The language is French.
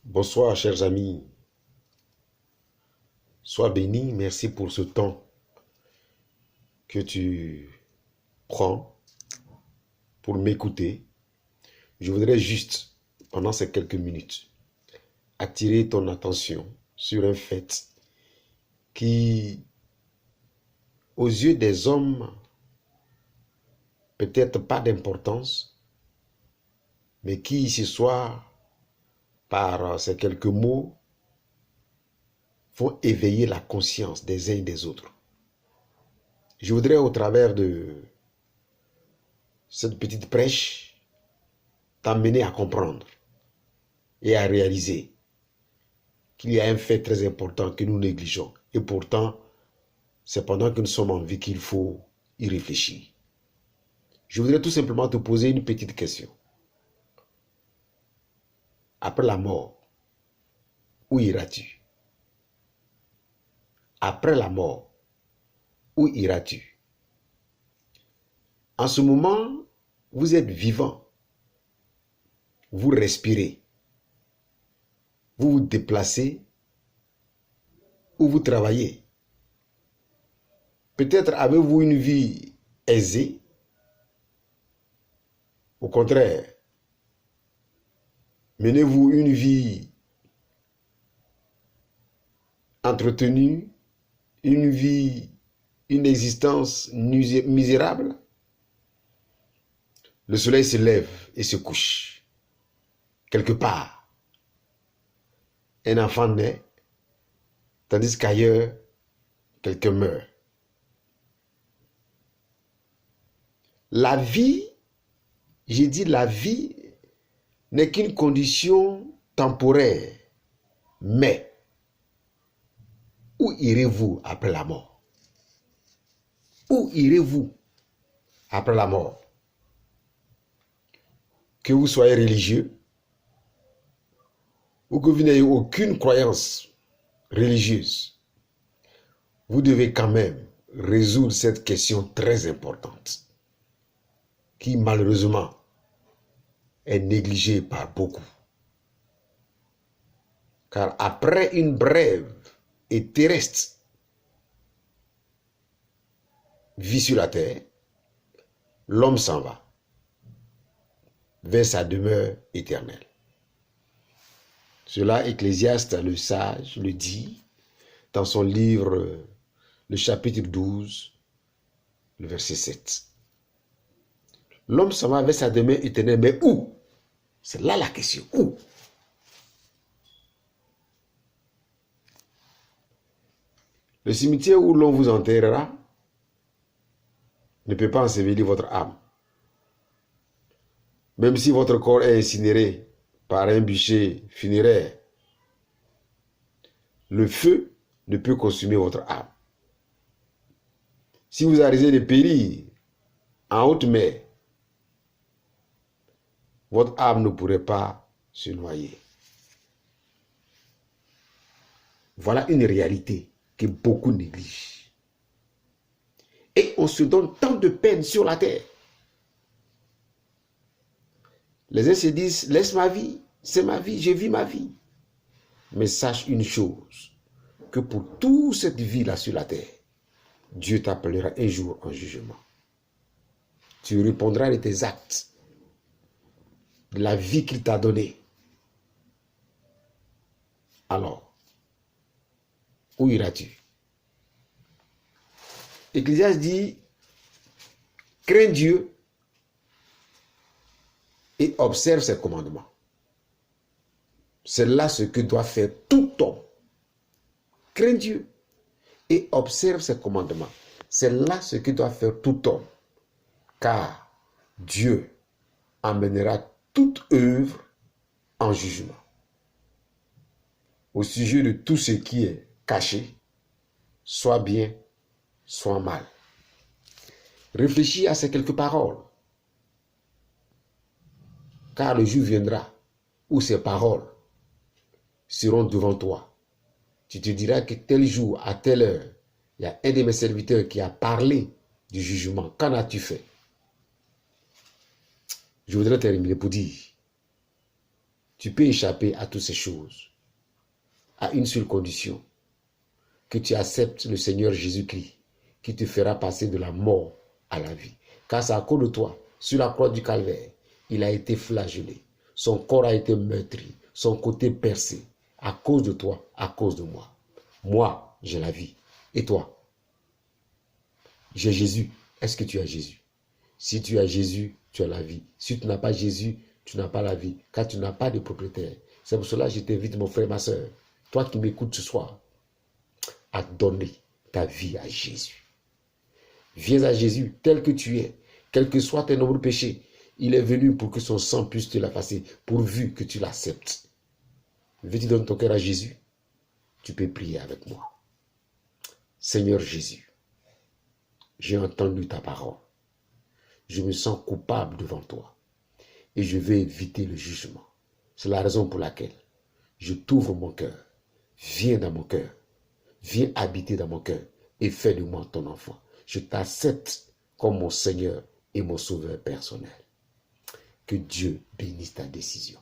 Bonsoir, chers amis. Sois béni. Merci pour ce temps que tu prends pour m'écouter. Je voudrais juste, pendant ces quelques minutes, attirer ton attention sur un fait qui, aux yeux des hommes, peut-être pas d'importance, mais qui, ce soir, par ces quelques mots, font éveiller la conscience des uns et des autres. Je voudrais, au travers de cette petite prêche, t'amener à comprendre et à réaliser qu'il y a un fait très important que nous négligeons. Et pourtant, c'est pendant que nous sommes en vie qu'il faut y réfléchir. Je voudrais tout simplement te poser une petite question. Après la mort, où iras-tu? Après la mort, où iras-tu? En ce moment, vous êtes vivant. Vous respirez. Vous vous déplacez ou vous travaillez. Peut-être avez-vous une vie aisée. Au contraire, menez-vous une vie entretenue, une existence misérable. Le soleil se lève et se couche. Quelque part, un enfant naît, tandis qu'ailleurs, quelqu'un meurt. La vie, j'ai dit la vie, n'est qu'une condition temporaire. Mais, où irez-vous après la mort? Où irez-vous après la mort? Que vous soyez religieux ou que vous n'ayez aucune croyance religieuse, vous devez quand même résoudre cette question très importante qui malheureusement est négligée par beaucoup. Car après une brève et terrestre vie sur la terre, l'homme s'en va vers sa demeure éternelle. Cela, Ecclésiaste, le sage, le dit dans son livre, le chapitre 12, le verset 7. L'homme s'en va vers sa demeure éternelle, mais où? C'est là la question. Où? Le cimetière où l'on vous enterrera ne peut pas ensevelir votre âme. Même si votre corps est incinéré par un bûcher funéraire, le feu ne peut consumer votre âme. Si vous arrêtez de périr en haute mer, votre âme ne pourrait pas se noyer. Voilà une réalité que beaucoup négligent. Et on se donne tant de peine sur la terre. Les uns se disent, laisse ma vie, c'est ma vie, je vis ma vie. Mais sache une chose, que pour toute cette vie-là sur la terre, Dieu t'appellera un jour en jugement. Tu répondras de tes actes, de la vie qu'il t'a donnée. Alors, où iras-tu? Ecclésiaste dit, crains Dieu et observe ses commandements. C'est là ce que doit faire tout homme. Crains Dieu et observe ses commandements. C'est là ce que doit faire tout homme. Car Dieu amènera toute œuvre en jugement. Au sujet de tout ce qui est caché, soit bien, soit mal. Réfléchis à ces quelques paroles. Car le jour viendra où ces paroles seront devant toi. Tu te diras que tel jour, à telle heure, il y a un de mes serviteurs qui a parlé du jugement. Qu'en as-tu fait? Je voudrais terminer pour dire Tu peux échapper à toutes ces choses à une seule condition, que tu acceptes le Seigneur Jésus-Christ qui te fera passer de la mort à la vie. Car c'est à cause de toi, sur la croix du calvaire, il a été flagellé. Son corps a été meurtri, son côté percé, à cause de toi, à cause de moi. Moi, j'ai la vie. Et toi? J'ai Jésus. Est-ce que tu as Jésus? Si tu as Jésus, tu as la vie. Si tu n'as pas Jésus, tu n'as pas la vie, car tu n'as pas de propriétaire. C'est pour cela que je t'invite, mon frère, ma soeur, toi qui m'écoutes ce soir, à donner ta vie à Jésus. Viens à Jésus tel que tu es, quel que soit tes nombreux péchés. Il est venu pour que son sang puisse te l'effacer, pourvu que tu l'acceptes. Veux-tu donner ton cœur à Jésus? Tu peux prier avec moi. Seigneur Jésus, j'ai entendu ta parole. Je me sens coupable devant toi et je veux éviter le jugement. C'est la raison pour laquelle je t'ouvre mon cœur. Viens dans mon cœur. Viens habiter dans mon cœur et fais de moi ton enfant. Je t'accepte comme mon Seigneur et mon Sauveur personnel. Que Dieu bénisse ta décision.